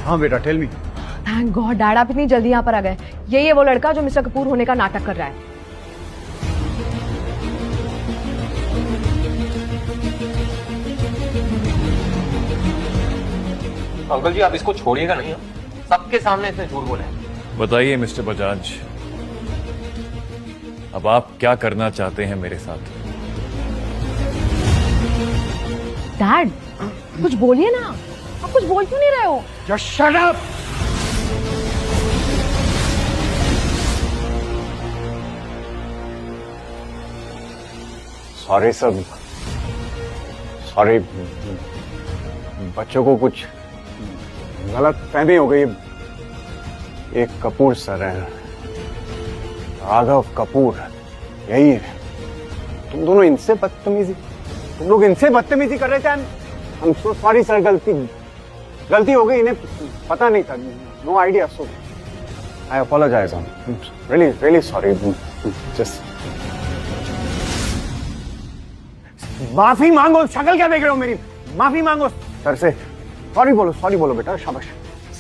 हाँ बेटा, tell me. Thank God dad, आप इतनी जल्दी यहाँ पर आ गए। यही है वो लड़का जो मिस्टर कपूर होने का नाटक कर रहा है। अंकल जी, आप इसको छोड़िएगा नहीं, सबके सामने इसने झूठ बोला है। बताइए मिस्टर बजाज, अब आप क्या करना चाहते हैं मेरे साथ? डैड कुछ बोलिए ना, आप कुछ बोल क्यों नहीं रहे हो? Just shut up. Sorry sir, sorry, बच्चों को कुछ गलत फहमी हो गई। एक कपूर सर है, राघव कपूर, यही है। तुम दोनों इनसे बदतमीजी, तुम लोग इनसे बदतमीजी कर रहे थे। हम सो सॉरी सर, गलती हो गई, इन्हें पता नहीं था, no idea. So I apologise, really really sorry. Just माफी मांगो। शक्ल क्या देख रहे हो मेरी? माफी मांगो सर से। सॉरी बोलो बेटा, शाबाश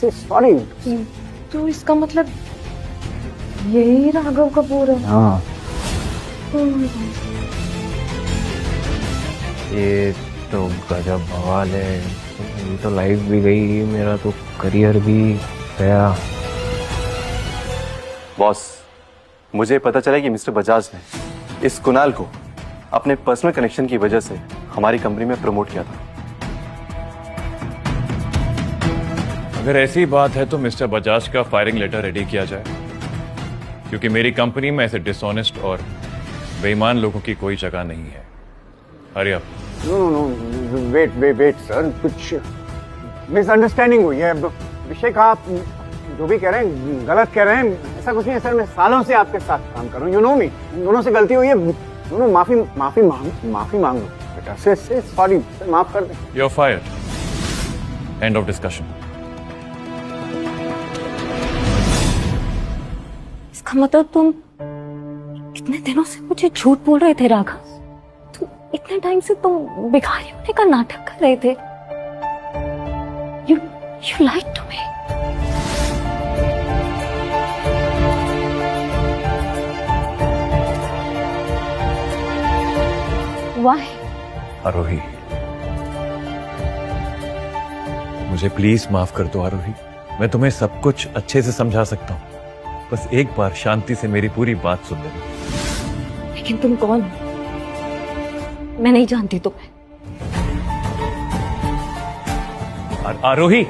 से सॉरी। तो इसका मतलब यही राघव कपूर है? हाँ। ये तो गजब बवाल है। ये तो लाइफ भी गई, मेरा तो करियर भी गया। बॉस, मुझे पता चला कि मिस्टर बजाज ने इस कुणाल को अपने पर्सनल कनेक्शन की वजह से हमारी कंपनी में प्रमोट किया था। अगर ऐसी बात है तो मिस्टर बजाज का फायरिंग लेटर रेडी किया जाए, क्योंकि मेरी कंपनी में ऐसे डिसऑनेस्ट और बेईमान लोगों की कोई जगह नहीं है। Hurry up. No, wait sir, कुछ मिसअंडरस्टैंडिंग हुई है। अभिषेक, आप जो भी कह रहे हैं गलत कह रहे हैं। ऐसा कुछ नहीं है सर, मैं सालों से आपके साथ काम कर रहा हूँ। यू नो मी, दोनों से गलती हुई है। दोनों माफी मांग लो बेटा, से सॉरी, माफ कर दे। You are fired. End of discussion. इसका मतलब तुम कितने दिनों से मुझे झूठ बोल रहे थे राघव? तुम इतने टाइम से तुम भिखारी होने का नाटक कर रहे थे। You lied to me. Why? Aarohi, मुझे प्लीज माफ कर दो आरोही। मैं तुम्हें सब कुछ अच्छे से समझा सकता हूं, बस एक बार शांति से मेरी पूरी बात सुन लेना। लेकिन तुम कौन हो? मैं नहीं जानती तुम्हें। आरोही,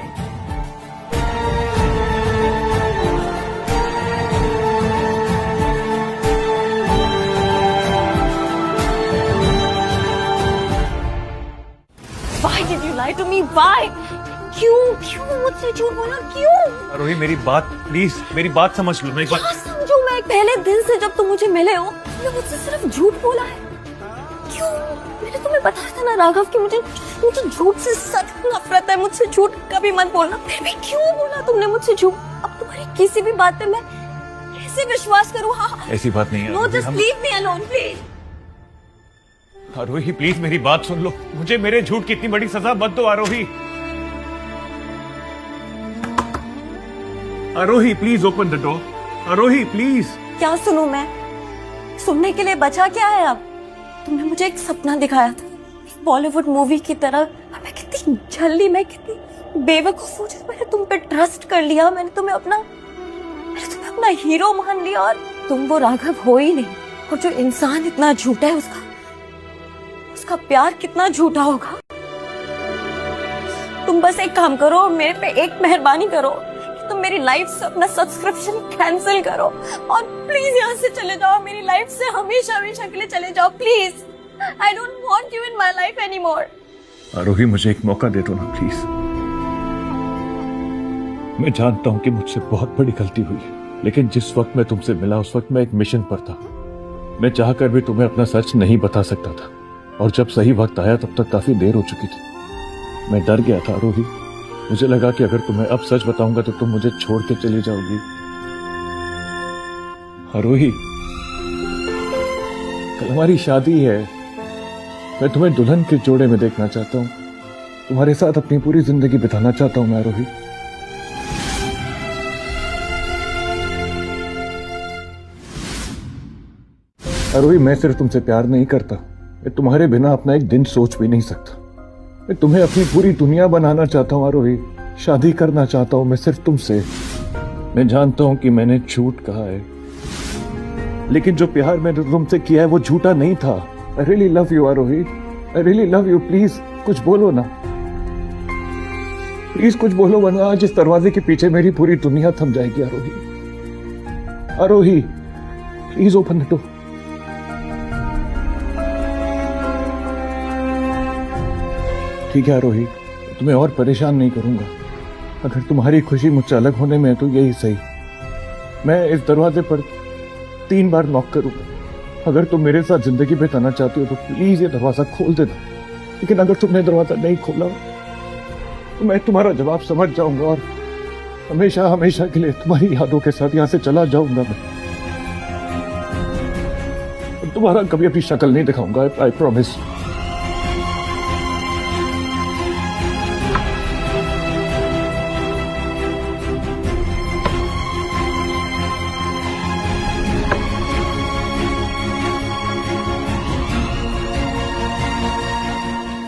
Why did you lie to me? Why? क्यों मुझसे झूठ बोला? क्यों? आरोही, मेरी बात प्लीज, मेरी बात समझ लो। मैं क्या समझूं मैं? पहले दिन से जब तुम मुझे मिले हो, तुमने मुझसे सिर्फ झूठ बोला है। क्यों? मैंने तुम्हें बताया था ना राघव कि मुझे झूठ से सख्त नफरत है। मुझसे झूठ कभी मत बोलना। फिर भी क्यों बोला तुमने मुझसे झूठ? अब तुम्हारी किसी भी बात पे मैं कैसे विश्वास करूं? हाँ, ऐसी बात नहीं है। No, just leave me alone please. Aarohi please मेरी बात सुन लो। मुझे मेरे झूठ की इतनी बड़ी सजा मत दो Aarohi. Aarohi please open the door. Aarohi please. क्या सुनूं मैं? सुनने के लिए बचा क्या है अब? तुमने मुझे एक सपना दिखाया था, बॉलीवुड मूवी की तरह। मैं कितनी जल्दी, मैं कितनी बेवकूफ हूँ, मैंने तुम पे ट्रस्ट कर लिया। मैंने तुम्हें अपना हीरो मान लिया, और तुम वो राघव हो ही नहीं। और जो इंसान इतना झूठा है, उसका प्यार कितना झूठा होगा। तुम बस एक काम करो, मेरे पे एक मेहरबानी करो, तुम मेरी लाइफ से अपना सब्सक्रिप्शन कैंसिल करो और प्लीज यहाँ से चले जाओ। मेरी लाइफ से हमेशा के लिए चले जाओ please. I don't want you in my life anymore. Aarohi, मुझे एक मौका दे दो ना प्लीज। मैं जानता हूं कि मुझसे बहुत बड़ी गलती हुई है, लेकिन जिस वक्त मैं तुमसे मिला उस वक्त मैं एक मिशन पर था। मैं चाहकर भी तुम्हें अपना सच नहीं बता सकता था, और जब सही वक्त आया तब तक काफी देर हो चुकी थी। मैं डर गया था आरोही। मुझे लगा कि अगर तुम्हें अब सच बताऊंगा तो तुम मुझे छोड़ के चली जाओगी। आरोही, कल हमारी शादी है। मैं तुम्हें दुल्हन के जोड़े में देखना चाहता हूँ। तुम्हारे साथ अपनी पूरी जिंदगी बिताना चाहता हूँ मैं आरोही। आरोही, मैं सिर्फ तुमसे प्यार नहीं करता, मैं तुम्हारे बिना अपना एक दिन सोच भी नहीं सकता। मैं तुम्हें अपनी पूरी दुनिया बनाना चाहता हूँ आरोही, शादी करना चाहता हूँ मैं सिर्फ तुमसे। मैं जानता हूँ कि मैंने झूठ कहा है, लेकिन जो प्यार मैंने तुमसे किया है वो झूठा नहीं था। I really love you Aarohi, I really love you. Please कुछ बोलो ना, प्लीज कुछ बोलो, वरना आज इस दरवाजे के पीछे मेरी पूरी दुनिया थम जाएगी। आरोही, Aarohi, please open the door. ठीक है आरोही, तुम्हें और परेशान नहीं करूंगा। अगर तुम्हारी खुशी मुझसे अलग होने में है तो यही सही। मैं इस दरवाजे पर 3 बार नॉक करूंगा। अगर तुम मेरे साथ जिंदगी बिताना चाहती हो तो प्लीज ये दरवाजा खोल देना। लेकिन अगर तुमने दरवाजा नहीं खोला तो मैं तुम्हारा जवाब समझ जाऊंगा और हमेशा हमेशा के लिए तुम्हारी यादों के साथ यहां से चला जाऊंगा। मैं तुम्हारा कभी अपनी शक्ल नहीं दिखाऊंगा, आई प्रॉमिस।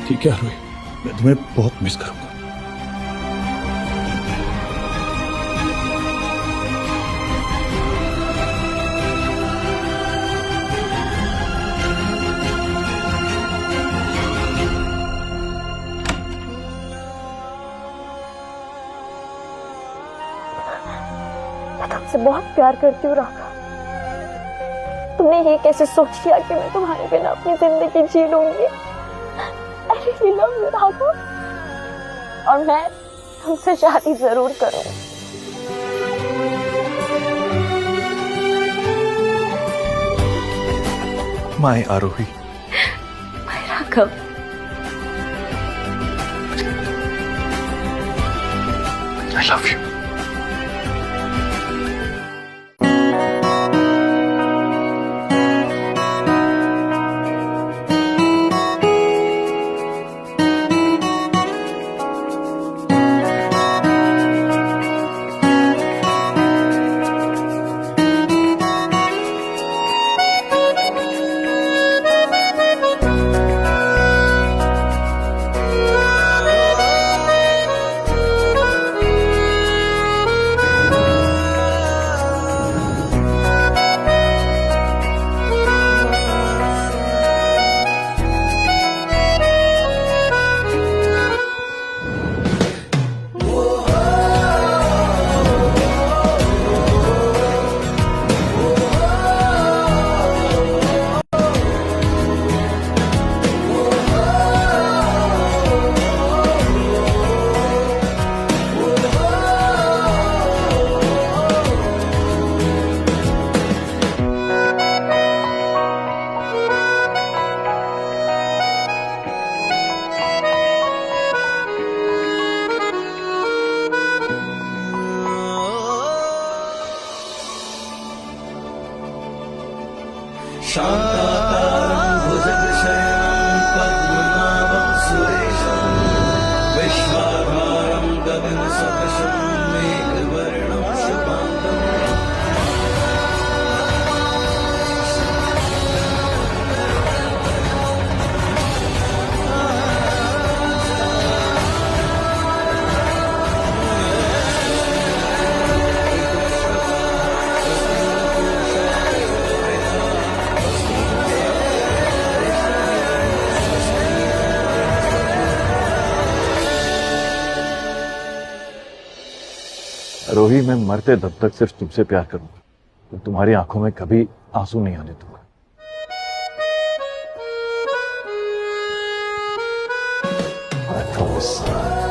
ठीक है आरोही, मैं तुम्हें बहुत मिस करूंगा। मैं तुमसे बहुत प्यार करती हूँ राघव। तुमने ये कैसे सोच लिया कि मैं तुम्हारे बिना अपनी जिंदगी जी लूंगी? I really love you, Raghav, और मैं तुमसे शादी जरूर करूंगी। My Aarohi, my Raghav. I love you. शान्ताकारं भुजगशयनं पद्मनाभं सुरेशं विश्वाधारं गगनसदृशं मेघवर्णं शुभाङ्गम्। आरोही, मैं मरते दम तक सिर्फ तुमसे प्यार करूंगा, तो तुम्हारी आंखों में कभी आंसू नहीं आने दूंगा। I promise.